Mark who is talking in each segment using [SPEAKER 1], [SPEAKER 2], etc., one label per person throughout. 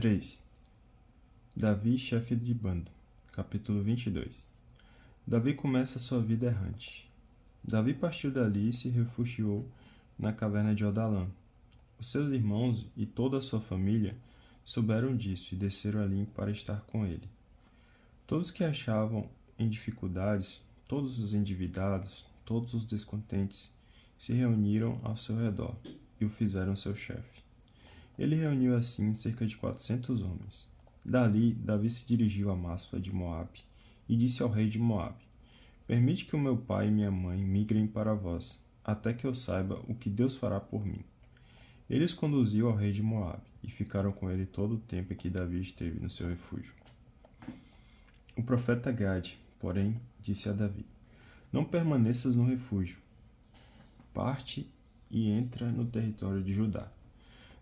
[SPEAKER 1] 3. Davi, chefe de bando. Capítulo 22. Davi começa sua vida errante. Davi partiu dali e se refugiou na caverna de Odalã. Os seus irmãos e toda a sua família souberam disso e desceram ali para estar com ele. Todos que achavam em dificuldades, todos os endividados, todos os descontentes, se reuniram ao seu redor e o fizeram seu chefe. Ele reuniu assim cerca de 400 homens. Dali, Davi se dirigiu a Maspa de Moabe e disse ao rei de Moabe: Permite que o meu pai e minha mãe migrem para vós, até que eu saiba o que Deus fará por mim. Ele os conduziu ao rei de Moabe e ficaram com ele todo o tempo em que Davi esteve no seu refúgio. O profeta Gade, porém, disse a Davi: Não permaneças no refúgio. Parte e entra no território de Judá.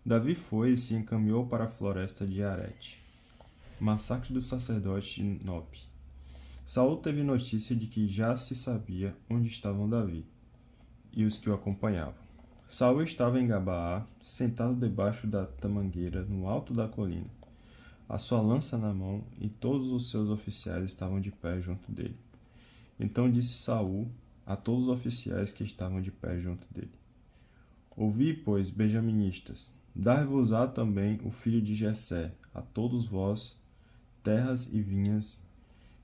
[SPEAKER 1] Davi foi e se encaminhou para a floresta de Arete. Massacre do sacerdote de Nob. Saul teve notícia de que já se sabia onde estavam Davi e os que o acompanhavam. Saul estava em Gabaá, sentado debaixo da tamangueira no alto da colina, a sua lança na mão, e todos os seus oficiais estavam de pé junto dele. Então disse Saul a todos os oficiais que estavam de pé junto dele: Ouvi, pois, benjaministas, dar-vos-á também o filho de Jessé, a todos vós, terras e vinhas,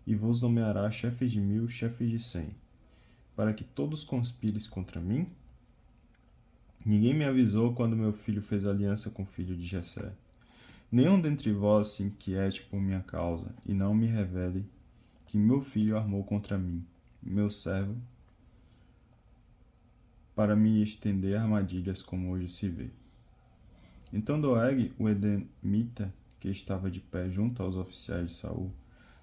[SPEAKER 1] e vos nomeará chefes de 1000, chefes de 100, para que todos conspires contra mim? Ninguém me avisou quando meu filho fez aliança com o filho de Jessé. Nenhum dentre vós se inquiete por minha causa, e não me revele que meu filho armou contra mim, meu servo, para me estender armadilhas como hoje se vê. Então Doeg, o Edomita, que estava de pé junto aos oficiais de Saul,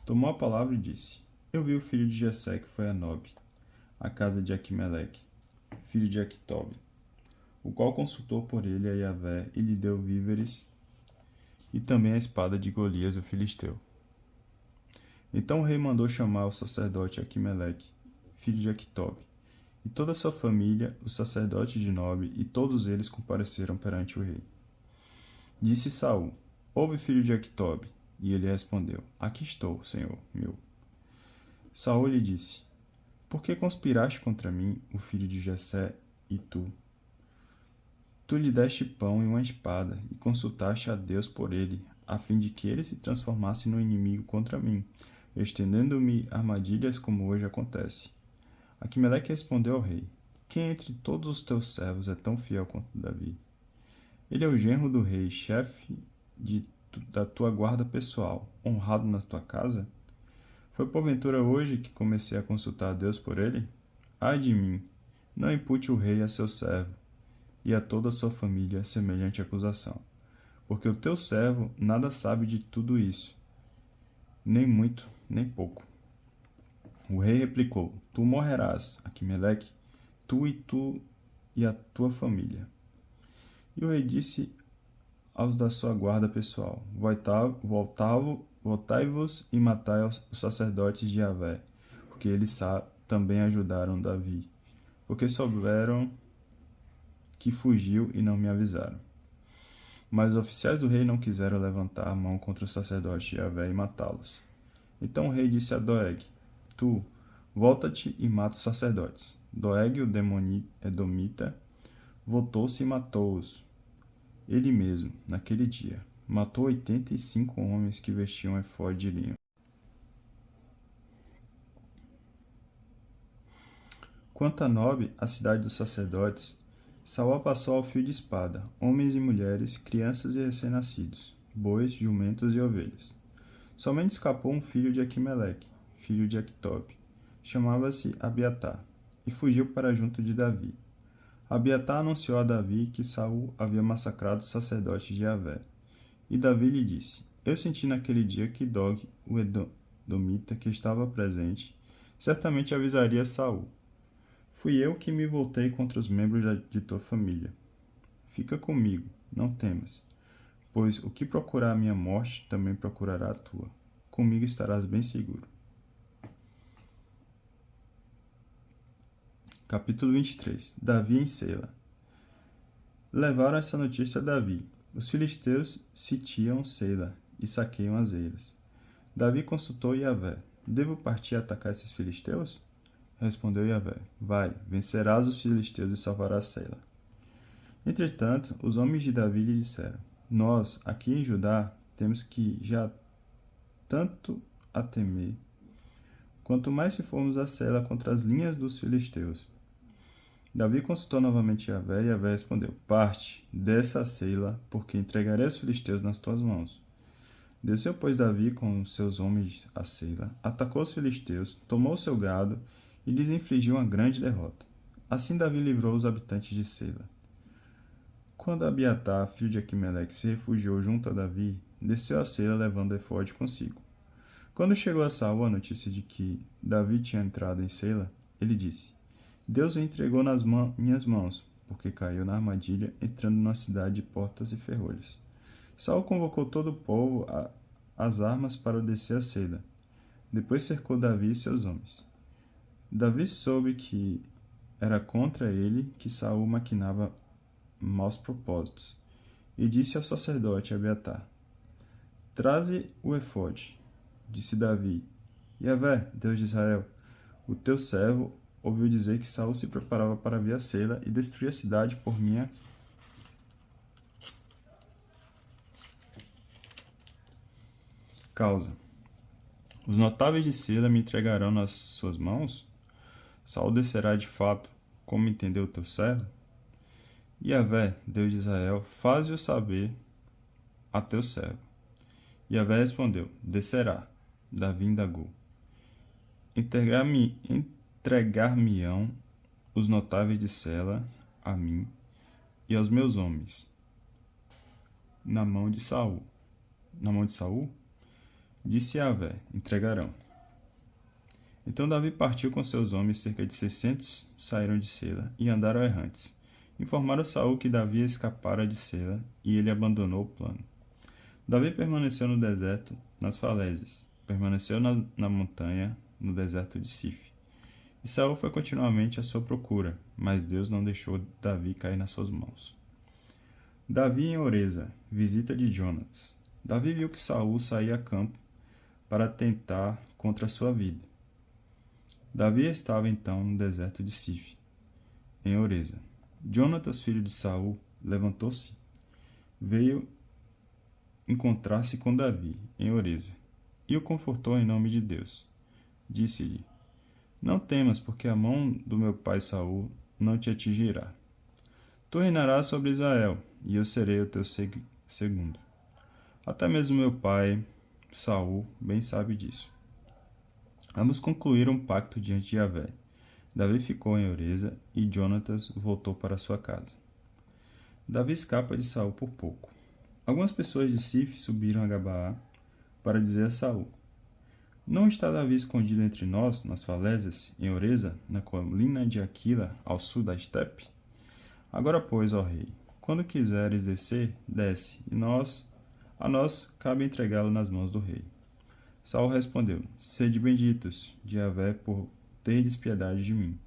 [SPEAKER 1] tomou a palavra e disse: Eu vi o filho de Jessé que foi a Nob, a casa de Aquimeleque, filho de Aquitobe, o qual consultou por ele a Yahvé e lhe deu víveres e também a espada de Golias, o filisteu. Então o rei mandou chamar o sacerdote Aquimeleque, filho de Aquitobe, e toda a sua família, os sacerdotes de Nob, e todos eles compareceram perante o rei. Disse Saul: Ouve, filho de Aquitobe. E ele respondeu: Aqui estou, senhor meu. Saul lhe disse: Por que conspiraste contra mim, o filho de Jessé, e tu? Tu lhe deste pão e uma espada, e consultaste a Deus por ele, a fim de que ele se transformasse no inimigo contra mim, estendendo-me armadilhas como hoje acontece. Aquimeleque respondeu ao rei: Quem entre todos os teus servos é tão fiel quanto Davi? Ele é o genro do rei, chefe da tua guarda pessoal, honrado na tua casa? Foi porventura hoje que comecei a consultar a Deus por ele? Ai de mim! Não impute o rei a seu servo e a toda a sua família semelhante acusação, porque o teu servo nada sabe de tudo isso, nem muito, nem pouco. O rei replicou: Tu morrerás, Aquimeleque, tu e a tua família. E o rei disse aos da sua guarda pessoal: Voltai-vos e matai os sacerdotes de Yahvé, porque eles também ajudaram Davi, porque souberam que fugiu e não me avisaram. Mas os oficiais do rei não quiseram levantar a mão contra os sacerdotes de Yahvé e matá-los. Então o rei disse a Doeg: Tu, volta-te e mata os sacerdotes. Doeg, o Edomita, voltou-se e matou-os. Ele mesmo, naquele dia, matou 85 homens que vestiam efode de linho. Quanto a Nob, a cidade dos sacerdotes, Saul passou ao fio de espada, homens e mulheres, crianças e recém-nascidos, bois, jumentos e ovelhas. Somente escapou um filho de Aquimeleque, filho de Aquitobe. Chamava-se Abiatar, e fugiu para junto de Davi. Abiatar anunciou a Davi que Saul havia massacrado os sacerdotes de Yahvé. E Davi lhe disse: Eu senti naquele dia que Dog, o Edomita, que estava presente, certamente avisaria Saul. Fui eu que me voltei contra os membros de tua família. Fica comigo, não temas, pois o que procurar a minha morte também procurará a tua. Comigo estarás bem seguro. Capítulo 23. Davi em Seila. Levaram essa notícia a Davi. Os filisteus sitiam Seila e saqueiam as eiras. Davi consultou Yahvé: Devo partir e atacar esses filisteus? Respondeu Yahvé: Vai, vencerás os filisteus e salvarás Seila. Entretanto, os homens de Davi lhe disseram: Nós, aqui em Judá, temos que já tanto a temer, quanto mais se formos a Seila contra as linhas dos filisteus. Davi consultou novamente Yahvé, e Yahvé respondeu: Parte, desça a Seila, porque entregarei os filisteus nas tuas mãos. Desceu, pois, Davi com os seus homens a Seila, atacou os filisteus, tomou seu gado e lhes infligiu uma grande derrota. Assim Davi livrou os habitantes de Seila. Quando Abiatar, filho de Aquimeleque, se refugiou junto a Davi, desceu a Seila levando o efode consigo. Quando chegou a Saul a notícia de que Davi tinha entrado em Seila, ele disse: Deus o entregou nas minhas mãos, porque caiu na armadilha, entrando na cidade de portas e ferrolhos. Saul convocou todo o povo às armas para descer a Seila. Depois cercou Davi e seus homens. Davi soube que era contra ele que Saul maquinava maus propósitos, e disse ao sacerdote Abiatar: Traze o efode. Disse Davi: Yahvé, Deus de Israel, o teu servo ouviu dizer que Saul se preparava para vir a Seila e destruir a cidade por minha causa. Os notáveis de Seila me entregarão nas suas mãos? Saul descerá de fato, como entendeu o teu servo? Yahvé, Deus de Israel, faze-o saber a teu servo. Yahvé respondeu: Descerá. Davi indagou: Entregar-me-ão os notáveis de Seila a mim e aos meus homens na mão de Saul? Na mão de Saul? Disse Yahvé: Entregarão. Então Davi partiu com seus homens, cerca de 600 saíram de Seila e andaram errantes. Informaram Saul que Davi escapara de Seila e ele abandonou o plano. Davi permaneceu no deserto, nas falésias, permaneceu na montanha, no deserto de Sif. E Saul foi continuamente à sua procura, mas Deus não deixou Davi cair nas suas mãos. Davi em Oreza, visita de Jonatas. Davi viu que Saul saía a campo para tentar contra a sua vida. Davi estava então no deserto de Sif, em Oreza. Jonatas, filho de Saul, levantou-se, veio encontrar-se com Davi, em Oreza, e o confortou em nome de Deus. Disse-lhe: Não temas, porque a mão do meu pai Saul não te atingirá. Tu reinarás sobre Israel, e eu serei o teu segundo. Até mesmo meu pai Saul bem sabe disso. Ambos concluíram um pacto diante de Yahvé. Davi ficou em Oreza e Jonatas voltou para sua casa. Davi escapa de Saul por pouco. Algumas pessoas de Sif subiram a Gabaá para dizer a Saul: Não está Davi escondido entre nós, nas falésias, em Oreza, na colina de Aquila, ao sul da estepe? Agora, pois, ó rei, quando quiseres descer, desce, e a nós cabe entregá-lo nas mãos do rei. Saul respondeu: Sede benditos de Yahvé por terdes piedade de mim.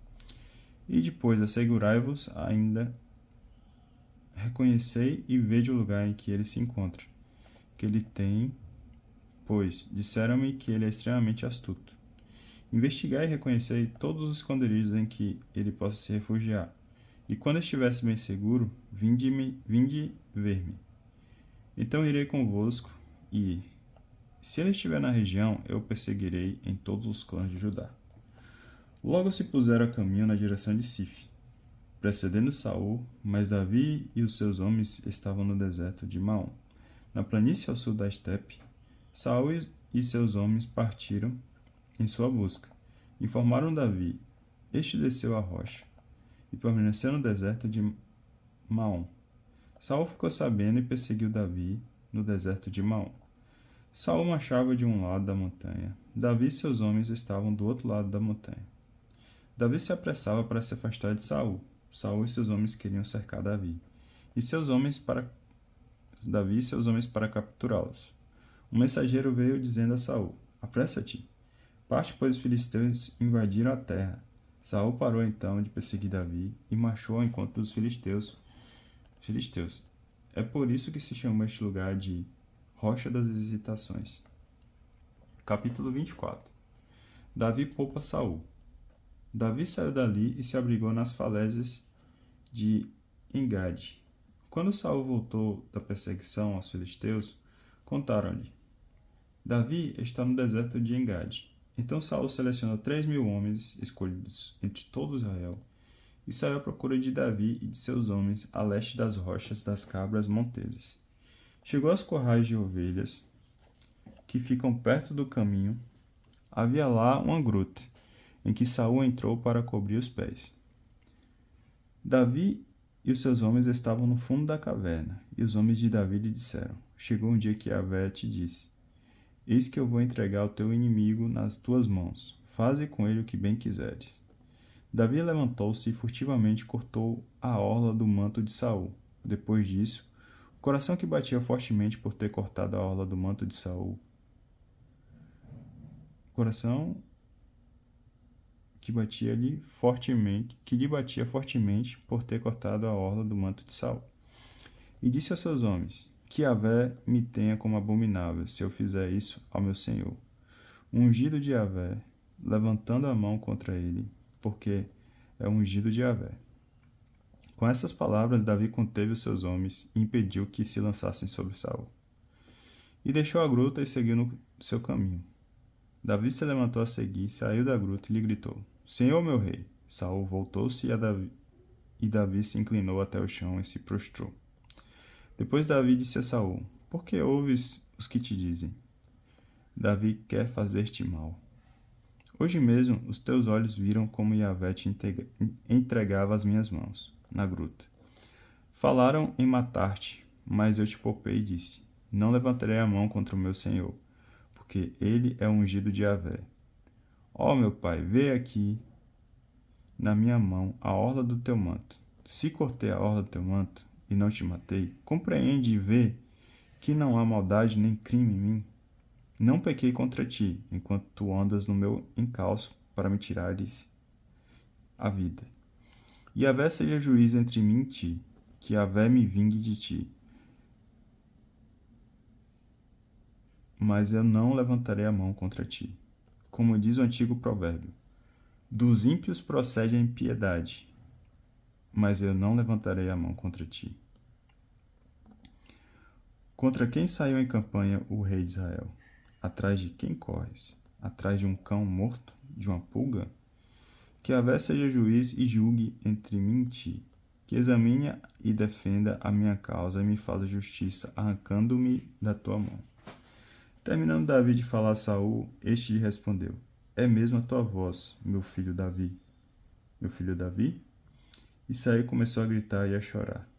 [SPEAKER 1] E depois assegurai-vos ainda, reconhecei e vede o lugar em que ele se encontra, que ele tem, pois disseram-me que ele é extremamente astuto. Investigai e reconhecei todos os esconderijos em que ele possa se refugiar, e quando estivesse bem seguro, vinde ver-me. Então irei convosco, e, se ele estiver na região, eu o perseguirei em todos os clãs de Judá. Logo se puseram a caminho na direção de Sif, precedendo Saul, mas Davi e os seus homens estavam no deserto de Maom, na planície ao sul da estepe. Saul e seus homens partiram em sua busca. Informaram Davi. Este desceu a rocha e permaneceu no deserto de Maom. Saul ficou sabendo e perseguiu Davi no deserto de Maom. Saul marchava de um lado da montanha. Davi e seus homens estavam do outro lado da montanha. Davi se apressava para se afastar de Saul. Saul e seus homens queriam cercar Davi e seus homens para capturá-los. Um mensageiro veio dizendo a Saul: Apressa-te, parte, pois os filisteus invadiram a terra. Saul parou então de perseguir Davi e marchou ao encontro dos filisteus. É por isso que se chama este lugar de Rocha das Hesitações. Capítulo 24. Davi poupa Saul. Davi saiu dali e se abrigou nas falésias de Engade. Quando Saul voltou da perseguição aos filisteus, contaram-lhe: Davi está no deserto de Engade. Então Saul selecionou 3.000 homens escolhidos entre todo Israel e saiu à procura de Davi e de seus homens a leste das rochas das Cabras Monteses. Chegou aos corrais de ovelhas que ficam perto do caminho. Havia lá uma gruta, em que Saul entrou para cobrir os pés. Davi e os seus homens estavam no fundo da caverna, e os homens de Davi lhe disseram: Chegou um dia que Yahvé te disse: Eis que eu vou entregar o teu inimigo nas tuas mãos. Faze com ele o que bem quiseres. Davi levantou-se e furtivamente cortou a orla do manto de Saul. Depois disso, o coração que batia fortemente por ter cortado a orla do manto de Saul, coração que lhe batia fortemente por ter cortado a orla do manto de Saul. E disse aos seus homens: Que Yahvé me tenha como abominável, se eu fizer isso ao meu senhor. O ungido de Yahvé, levantando a mão contra ele, porque é o ungido de Yahvé. Com essas palavras, Davi conteve os seus homens e impediu que se lançassem sobre Saul. E deixou a gruta e seguiu no seu caminho. Davi se levantou a seguir, saiu da gruta e lhe gritou: Senhor meu rei! Saul voltou-se e Davi se inclinou até o chão e se prostrou. Depois Davi disse a Saul: Por que ouves os que te dizem? Davi quer fazer-te mal. Hoje mesmo os teus olhos viram como Yahvé te entregava as minhas mãos, na gruta. Falaram em matar-te, mas eu te poupei e disse: Não levantarei a mão contra o meu senhor, porque ele é o ungido de Yahvé. Ó meu pai, vê aqui na minha mão a orla do teu manto. Se cortei a orla do teu manto e não te matei, compreende e vê que não há maldade nem crime em mim. Não pequei contra ti, enquanto tu andas no meu encalço para me tirares a vida. Yahvé seja juiz entre mim e ti, que Yahvé me vingue de ti. Mas eu não levantarei a mão contra ti. Como diz o antigo provérbio: dos ímpios procede a impiedade, mas eu não levantarei a mão contra ti. Contra quem saiu em campanha o rei de Israel? Atrás de quem corres? Atrás de um cão morto? De uma pulga? Que Yahvé seja juiz e julgue entre mim e ti. Que examine e defenda a minha causa e me faça justiça, arrancando-me da tua mão. Terminando Davi de falar a Saul, este lhe respondeu: É mesmo a tua voz, meu filho Davi. Meu filho Davi? E Saul começou a gritar e a chorar.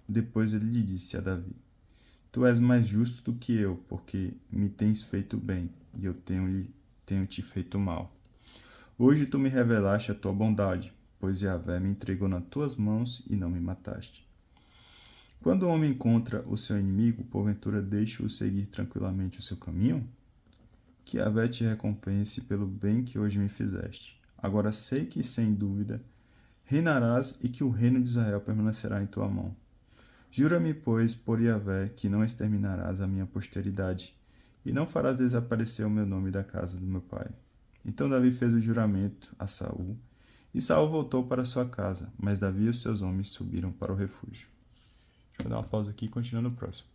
[SPEAKER 1] Depois ele lhe disse a Davi: Tu és mais justo do que eu, porque me tens feito bem, e eu tenho te feito mal. Hoje tu me revelaste a tua bondade, pois Yahvé me entregou nas tuas mãos e não me mataste. Quando o homem encontra o seu inimigo, porventura deixa-o seguir tranquilamente o seu caminho? Que Yahvé te recompense pelo bem que hoje me fizeste. Agora sei que, sem dúvida, reinarás e que o reino de Israel permanecerá em tua mão. Jura-me, pois, por Yahvé, que não exterminarás a minha posteridade, e não farás desaparecer o meu nome da casa do meu pai. Então Davi fez o juramento a Saul, e Saul voltou para sua casa, mas Davi e os seus homens subiram para o refúgio. Deixa eu dar uma pausa aqui e continuar no próximo.